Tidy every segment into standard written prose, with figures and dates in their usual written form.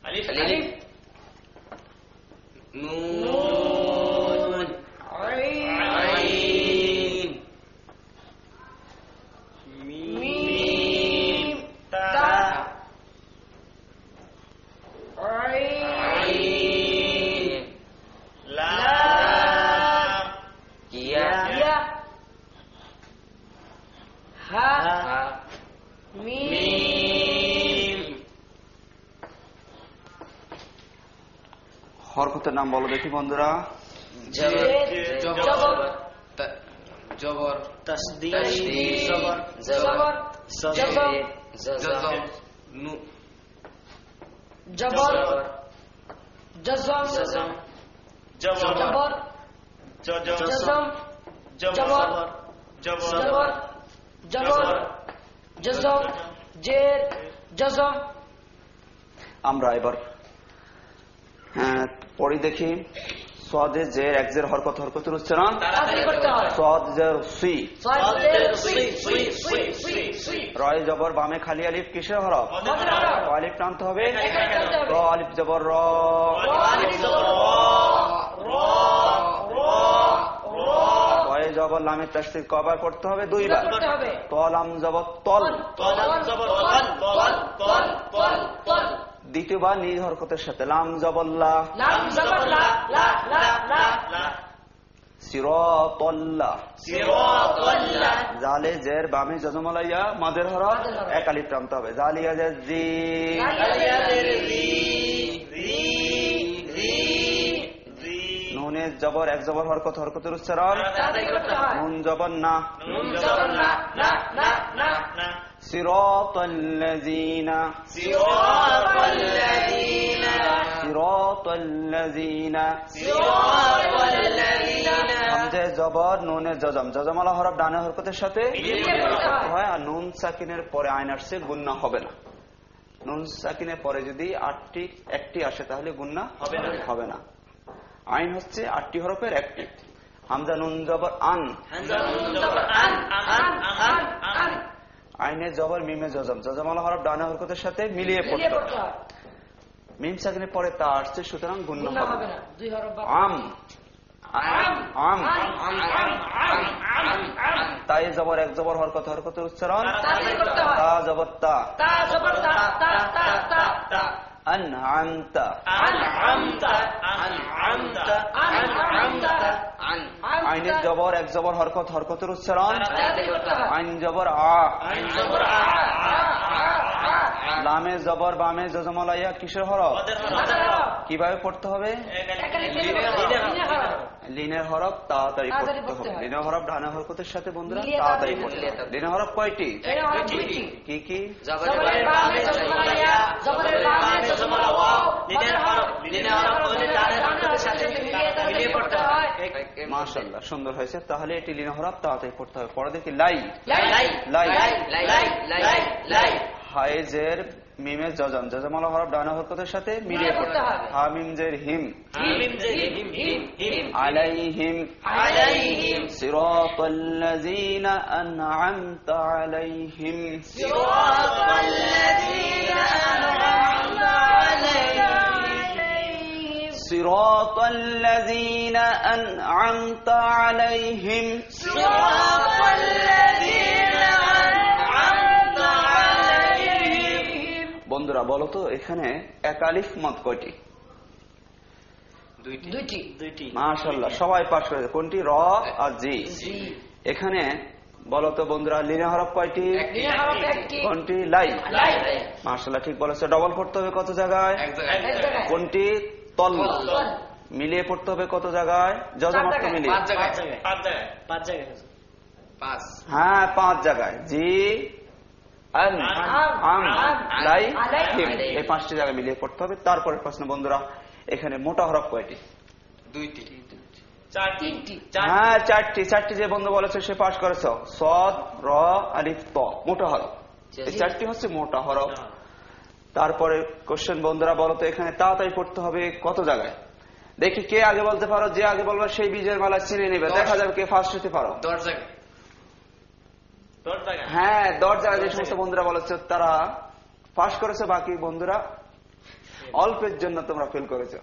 আলিফ নুন আইন মিম তা আইন লাম ইয়া হা মিম। হরকতের নাম বলো দেখি বন্ধুরা। জবর তাসদীদ জবর জবর জজম জবর জজম জবর জবর জবর জজম জের জজম। আমরা এবার পড়ি দেখি। সদে জের এক জের হরকতের উচ্চারণ। সদ জের সি রয় জবর বামে খালি আলিফ কিসের হরফ? আলিফ টানতে হবে। র আলিফ জবর র জবর লামের তাসদীদ কবার পড়তে হবে? দুইবার। তলাম জবর তল দ্বিতীয়বার নিজ হরকতের সাথে লাম জবর লা সিরাতাল্লাহ জালে জের বামে জজমলাইয়া মাদের হরফ এক আলিফ টানতে হবে। জালিয়া জের জি নুনে জবর এক জবর হরকতের উচ্চারণ। নুন জবর না সিরাতাল্লাযীনা হামজা জবর নুনে জজম জজমালা হরফ ডানে হরকতের সাথে হয়। আর নুন সাকিনের পরে আইন আসছে গুন্না হবে না। নুন সাকিনের পরে যদি একটি আসে তাহলে গুন্না হবে না। আইন হচ্ছে 8টি হরফের একটি। হামজা নুন জবর আন আইনে জবর মিমে জজম জজমালা হরফ ডানে হরকতের সাথে মিলিয়ে পড়তে হবে। মিম সাকিনের পরে তা আসছে সুতরাং গুন্না হবে না। আম আম তাই জবর এক জবর হরকতের উচ্চারণ। তা জবর তা আনআমতা আইনে জবর এক জবর হরকতের উচ্চারণ। আইন জবর আ লামে জবর বামে জজমলাইয়া কিসের হরফ? কিভাবে পড়তে হবে? লিনের হরফ তাড়াতাড়ি পড়তে হবে। লিনের হরফ ডানা হরকতের সাথে বন্ধুরা তাড়াতাড়ি পড়তে হবে। লিনের হরফ কয়টি? কি কি? মাশাআল্লাহ সুন্দর হয়েছে। তাহলে এটি লিনের হরফ তাড়াতাড়ি পড়তে হবে। পরে দেখি লাই হায় জের মিমে জজম জজমালা হরফ ডানা হরকতের সাথে মিলিয়ে পড়তে হবে। হা মিম জের হিম আলাইহিম সিরাতাল্লাযীনা আন'আমতা আলাইহিম সিরাতাল্লাযীনা আন'আমতা আলাইহিম বন্ধুরা বলো তো এখানে এক আলিফ মদ কয়টি? দুইটি। মাশাআল্লাহ সবাই পাস করেছে। কোনটি? র আর জি। এখানে বলো তো বন্ধুরা লিনে হরফ কয়টি? কোনটি? লাই। মাশাআল্লাহ ঠিক বলেছে। ডবল পড়তে হবে কত জায়গায়? কোনটি? তল। মিলিয়ে পড়তে হবে কত জায়গায়? জজমাত্র মিলিয়ে 5 জায়গায়। হ্যাঁ 5 জায়গায়। জি এই 5টি জায়গায় মিলিয়ে পড়তে হবে। তারপরে প্রশ্ন বন্ধুরা এখানে মোটা হরফ কয়টি? 2টি। হ্যাঁ 4টি যে বন্ধু বলেছে সে পাস করেছ। সদ র আলিফ ত মোটা হরফ। এই 4টি হচ্ছে মোটা হরফ। তারপরে কোশ্চেন বন্ধুরা বলতো এখানে তাড়াতাড়ি পড়তে হবে কত জায়গায়? দেখি কে আগে বলতে পারো। যে আগে বলবো সেই বীজের মালা চিনে নেবে। দেখা যাবে কে ফার্স্ট হতে পারো। 10 জায়গায়। হ্যাঁ 10 জায়গায় যে সমস্ত বন্ধুরা বলেছে তারা পাস করেছে। বাকি বন্ধুরা অল্পের জন্য তোমরা ফেল করেছো।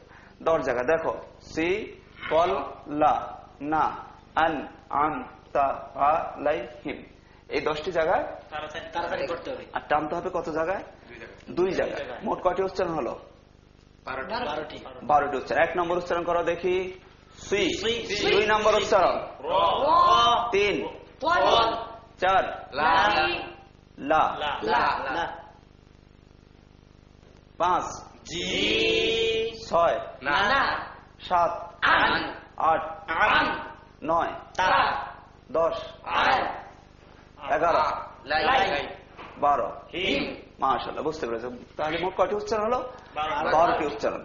10 জায়গা দেখো, সি কল লা না আন আন তা আলাইহিম, এই 10টি জায়গায় তাড়াতাড়ি করতে হবে। আর টানতে হবে কত জায়গায়? 2 জায়গায়। মোট কয়টি উচ্চারণ হলো? 12টি। 12টি উচ্চারণ। 1 নম্বর উচ্চারণ করো দেখি, সি। 2 নম্বর উচ্চারণ, 3 4 লা 5 6 7 8 9 10 11 12। মাশাআল্লাহ, বুঝতে পেরেছো? তাহলে মোট কয়টি উচ্চারণ হলো? 12টি উচ্চারণ।